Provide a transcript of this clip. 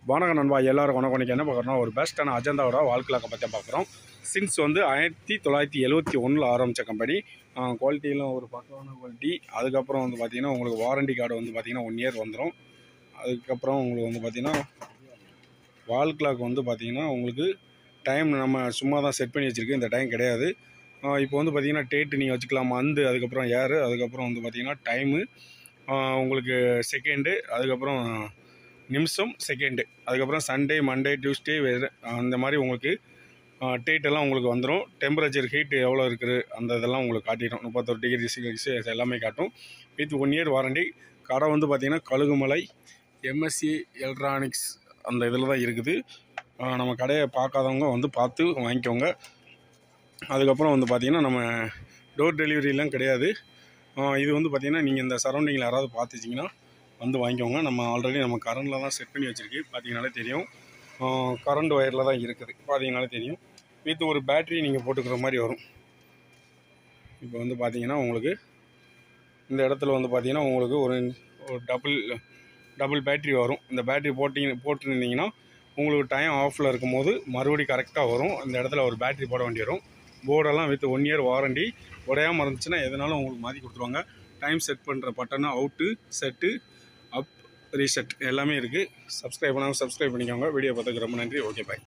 வணக்கம் நண்பா, எல்லாரும் வணக்கம். என்ன பார்க்குறோம்னா, ஒரு பெஸ்ட்டான அஜந்தாவோட வாழ்க்கை பற்றி பார்க்குறோம். சின்ஸ் வந்து 1971 ஆரம்பித்த கம்பெனி. குவாலிட்டியெலாம் ஒரு பக்காவான குவாலிட்டி. அதுக்கப்புறம் வந்து பார்த்திங்கன்னா உங்களுக்கு வாரண்டி கார்டு வந்து பார்த்திங்கன்னா 1 இயர் வந்துடும். அதுக்கப்புறம் உங்களுக்கு வந்து பார்த்திங்கன்னா வால் கிளாக் வந்து பார்த்திங்கன்னா உங்களுக்கு டைம் நம்ம சும்மா தான் செட் பண்ணி வச்சுருக்கு, இந்த டைம் கிடையாது. இப்போ வந்து பார்த்திங்கன்னா டேட்டு நீங்கள் வச்சுக்கலாம், மந்த்து, அதுக்கப்புறம் ஏரு, அதுக்கப்புறம் வந்து பார்த்திங்கன்னா டைமு, உங்களுக்கு செகண்டு, அதுக்கப்புறம் நிமிஷம் செகண்டு, அதுக்கப்புறம் சண்டே, மண்டே, டியூஸ்டே, அந்த மாதிரி உங்களுக்கு டேட்டெல்லாம் உங்களுக்கு வந்துடும். டெம்பரேச்சர் ஹீட்டு எவ்வளோ இருக்குது அந்த இதெல்லாம் உங்களுக்கு காட்டிடும். 31 டிகிரி செல்சியஸ் எல்லாமே காட்டும். With 1 year warranty. கடை வந்து பார்த்திங்கன்னா கழுகுமலை எம்எஸ்சி எலக்ட்ரானிக்ஸ் அந்த இதில் தான் இருக்குது. நம்ம கடையை பார்க்காதவங்க வந்து பார்த்து வாங்கிக்கோங்க. அதுக்கப்புறம் வந்து பார்த்திங்கன்னா நம்ம டோர் டெலிவரிலாம் கிடையாது. இது வந்து பார்த்திங்கன்னா நீங்கள் இந்த சரௌண்டிங்கில் யாராவது பார்த்துச்சிங்கன்னா வந்து வாங்கிக்கோங்க. நம்ம ஆல்ரெடி நம்ம கரண்டில் தான் செட் பண்ணி வச்சுருக்கு, பார்த்தீங்கனாலே தெரியும். கரண்ட் ஒயரில் தான் இருக்குது, பார்த்தீங்கனாலே தெரியும். வித் ஒரு பேட்ரி நீங்கள் போட்டுக்கிற மாதிரி வரும். இப்போ வந்து பார்த்திங்கன்னா உங்களுக்கு இந்த இடத்துல வந்து பார்த்திங்கன்னா உங்களுக்கு ஒரு டபுள் பேட்ரி வரும். இந்த பேட்ரி போட்டுருந்தீங்கன்னா உங்களுக்கு டைம் ஆஃபில் இருக்கும்போது மறுபடியும் கரெக்டாக வரும். அந்த இடத்துல ஒரு பேட்ரி போட வேண்டி வரும். போர்டெல்லாம் வித் 1 இயர் வாரண்டி. உடையாமல் இருந்துச்சுன்னா எதனாலும் உங்களுக்கு மாற்றி கொடுத்துருவாங்க. டைம் செட் பண்ணுற பட்டனு, அவுட்டு, செட்டு, அப், ரீசெட் எல்லாமே இருக்குது. சப்ஸ்கிரைப் பண்ணாமல் சப்ஸ்கிரைப் பண்ணிக்கோங்க. வீடியோ பார்த்துக்கு ரொம்ப நன்றி. ஓகே, பாய்.